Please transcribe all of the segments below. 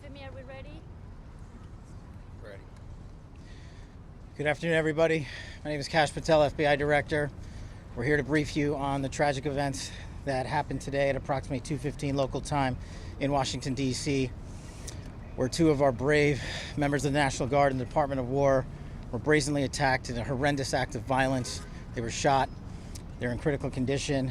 Anthony, are we ready? Ready. Good afternoon, everybody. My name is Kash Patel, FBI Director. We're here to brief you on the tragic events that happened today at approximately 2:15 local time in Washington, D.C., where two of our brave members of the National Guard and the Department of War were brazenly attacked in a horrendous act of violence. They were shot. They're in critical condition.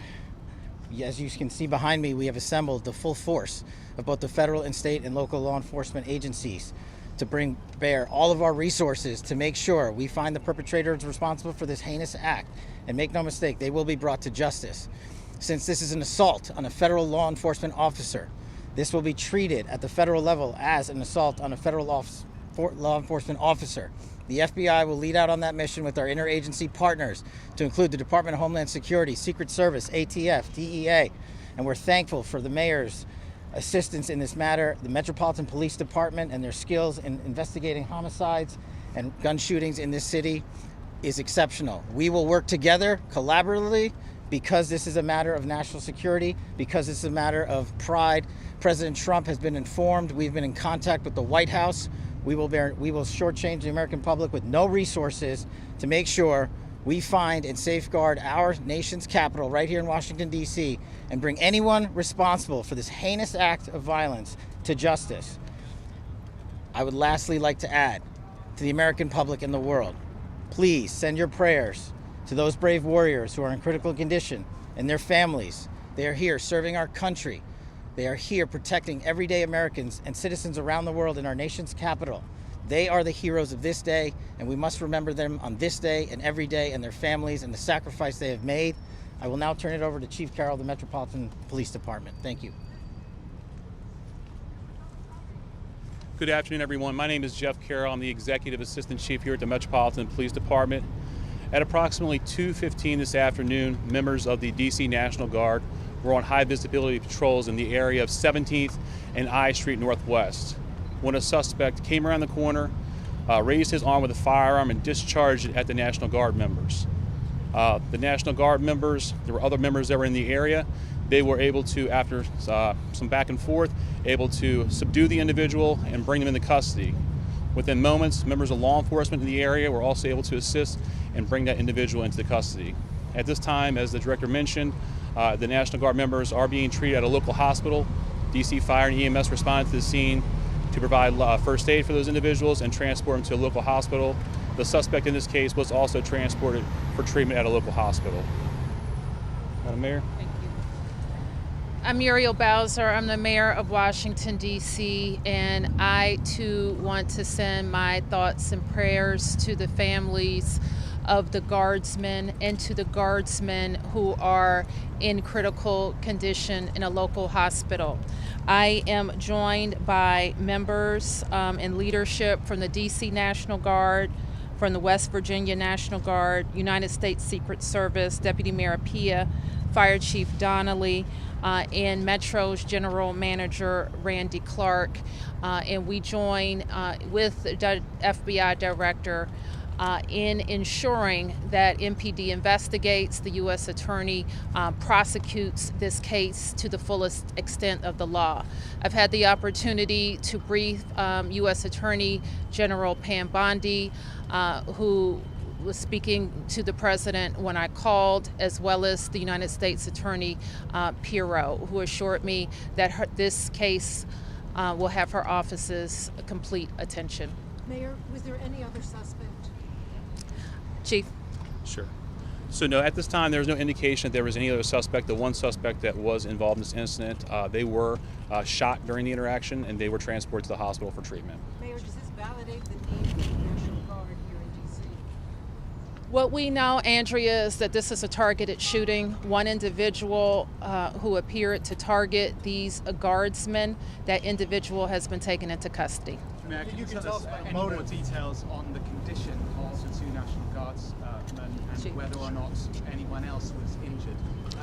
As you can see behind me, we have assembled the full force of both the federal and state and local law enforcement agencies to bring bear all of our resources to make sure we find the perpetrators responsible for this heinous act. And make no mistake, they will be brought to justice. Since this is an assault on a federal law enforcement officer, this will be treated at the federal level as an assault on a federal law enforcement officer. The FBI will lead out on that mission with our interagency partners, to include the Department of Homeland Security, Secret Service, ATF, DEA, and we're thankful for the mayor's assistance in this matter, the Metropolitan Police Department and their skills in investigating homicides and gun shootings in this city is exceptional. We will work together collaboratively because this is a matter of national security, because it's a matter of pride. President Trump has been informed. We've been in contact with the White House. We will shortchange the American public with no resources to make sure we find and safeguard our nation's capital right here in Washington, D.C., and bring anyone responsible for this heinous act of violence to justice. I would lastly like to add to the American public and the world, please send your prayers to those brave warriors who are in critical condition and their families. They are here serving our country. They are here protecting everyday Americans and citizens around the world in our nation's capital. They are the heroes of this day, and we must remember them on this day and every day, and their families and the sacrifice they have made. I will now turn it over to Chief Carroll of the Metropolitan Police Department. Thank you. Good afternoon, everyone. My name is Jeff Carroll. I'm the Executive Assistant Chief here at the Metropolitan Police Department. At approximately 2:15 this afternoon, members of the DC National Guard were on high visibility patrols in the area of 17th and I Street Northwest when a suspect came around the corner, raised his arm with a firearm, and discharged it at the National Guard members. The National Guard members, there were other members that were in the area. They were able to, after some back and forth, able to subdue the individual and bring them into custody. Within moments, members of law enforcement in the area were also able to assist and bring that individual into custody. At this time, as the director mentioned, the National Guard members are being treated at a local hospital. DC Fire and EMS responded to the scene to provide first aid for those individuals and transport them to a local hospital. The suspect in this case was also transported for treatment at a local hospital. Madam Mayor? Thank you. I'm Muriel Bowser. I'm the mayor of Washington, D.C., and I too want to send my thoughts and prayers to the families of the guardsmen and to the guardsmen who are in critical condition in a local hospital. I am joined by members and leadership from the DC National Guard, from the West Virginia National Guard, United States Secret Service, Deputy Mayor Appiah, Fire Chief Donnelly, and Metro's General Manager Randy Clark. And we join with the FBI Director in ensuring that MPD investigates, the U.S. Attorney prosecutes this case to the fullest extent of the law. I've had the opportunity to brief U.S. Attorney General Pam Bondi, who was speaking to the president when I called, as well as the United States Attorney Pirro, who assured me that this case will have her office's complete attention. Mayor, was there any other suspect? Chief. Sure. So no, at this time there was no indication that there was any other suspect. The one suspect that was involved in this incident, they were shot during the interaction and they were transported to the hospital for treatment. Mayor, does this validate the need for the National Guard here in D.C.? What we know, Andrea, is that this is a targeted shooting. One individual who appeared to target these guardsmen, that individual has been taken into custody. Mayor, can you tell us any more details on the condition of the two National Guardsmen and whether or not anyone else was injured?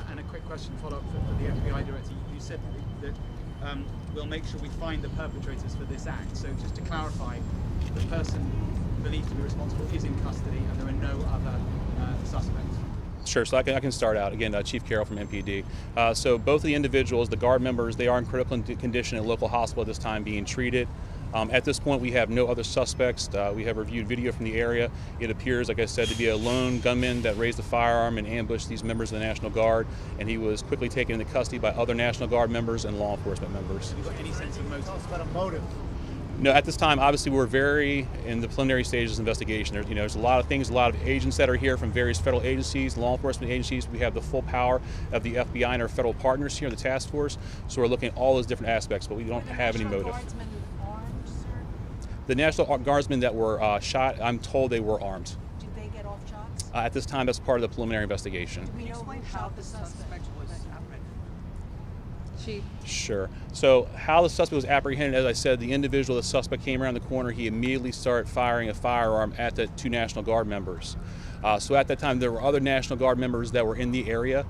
And a quick question follow-up for the FBI Director. You said that we'll make sure we find the perpetrators for this act. So just to clarify, the person believed to be responsible is in custody and there are no other suspects? Sure, so I can start out. Again, Chief Carroll from MPD. So both of the individuals, the Guard members, they are in critical condition at a local hospital at this time being treated. At this point, we have no other suspects. We have reviewed video from the area. It appears, like I said, to be a lone gunman that raised a firearm and ambushed these members of the National Guard, and he was quickly taken into custody by other National Guard members and law enforcement members. Have you got any sense of motive? Tell us about a motive. No, at this time, obviously, we're very in the preliminary stages of investigation. There's a lot of things, a lot of agents that are here from various federal agencies, law enforcement agencies. We have the full power of the FBI and our federal partners here, the task force. So we're looking at all those different aspects, but we don't have any motive. Guardsmen armed, sir? The National Guardsmen that were shot, I'm told they were armed. Did they get off shots? At this time, that's part of the preliminary investigation. Do we know who shot the suspect? Chief. Sure. So how the suspect was apprehended, as I said, the individual, the suspect came around the corner. He immediately started firing a firearm at the two National Guard members. So at that time, there were other National Guard members that were in the area.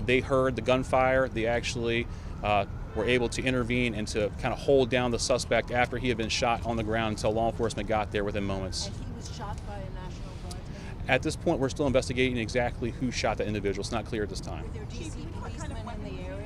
They heard the gunfire. They actually were able to intervene and to kind of hold down the suspect after he had been shot on the ground until law enforcement got there within moments. And he was shot by a National Guardsman? At this point, we're still investigating exactly who shot that individual. It's not clear at this time. Were there DC policemen in the area?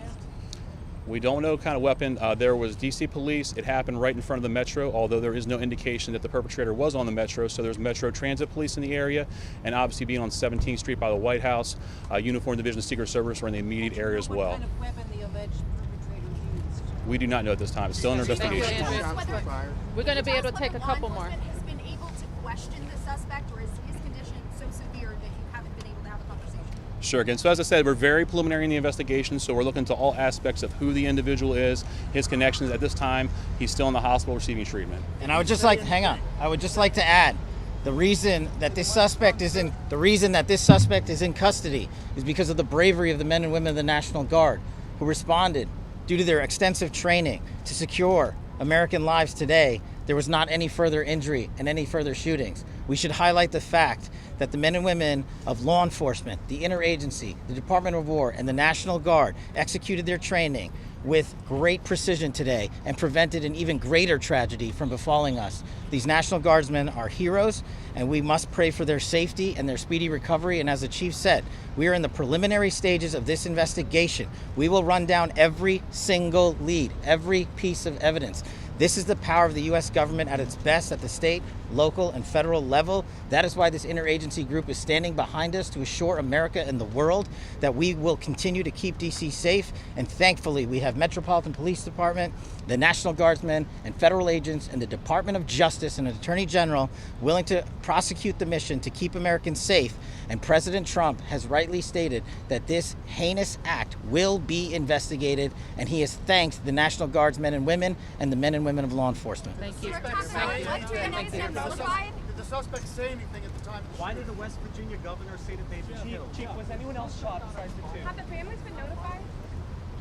We don't know what kind of weapon. There was DC police. It happened right in front of the Metro, although there is no indication that the perpetrator was on the Metro. So there's Metro Transit Police in the area, and obviously being on 17th Street by the White House, Uniform Division of Secret Service were in the immediate area as well. What kind of weapon the alleged perpetrator used? We do not know at this time. It's still under Thank you, investigation. Andrew. We're going to be able to take a couple more. Has been able to question the suspect, or is his condition so severe that you haven't been able to have a conversation? Sure. Again, so as I said, we're very preliminary in the investigation, so we're looking into all aspects of who the individual is, his connections. At this time, he's still in the hospital receiving treatment. And I would just like, hang on. I would just like to add, the reason that this suspect is in custody is because of the bravery of the men and women of the National Guard who responded due to their extensive training to secure American lives today. There was not any further injury and any further shootings. We should highlight the fact that the men and women of law enforcement, the interagency, the Department of War, and the National Guard executed their training with great precision today and prevented an even greater tragedy from befalling us. These National Guardsmen are heroes, and we must pray for their safety and their speedy recovery. And as the chief said, we are in the preliminary stages of this investigation. We will run down every single lead, every piece of evidence. This is the power of the U.S. government at its best at the state, local, and federal level. That is why this interagency group is standing behind us to assure America and the world that we will continue to keep D.C. safe. And thankfully, we have Metropolitan Police Department, the National Guardsmen, and federal agents, and the Department of Justice and Attorney General willing to prosecute the mission to keep Americans safe. And President Trump has rightly stated that this heinous act will be investigated, and he has thanked the National Guardsmen and women and the men and women of law enforcement. Thank you. Did Did the suspect say anything at the time? Why did the West Virginia governor say that they'd been killed? Chief, was anyone else shot besides the two? Have the families been notified?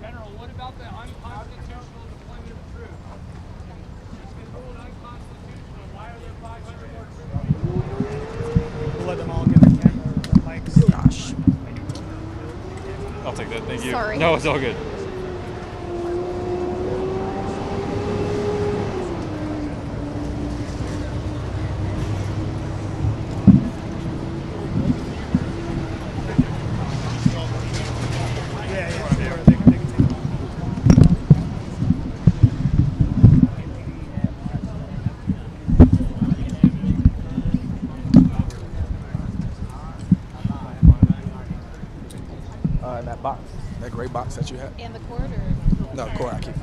General, what about the unconstitutional deployment of troops? It's been ruled unconstitutional. Why are there 500 more troops? We'll let them all get the camera, the mics. Gosh. I'll take that. Thank you. Sorry. No, it's all good. In that box, that gray box that you had. And the corridor. No, Corey, I keep.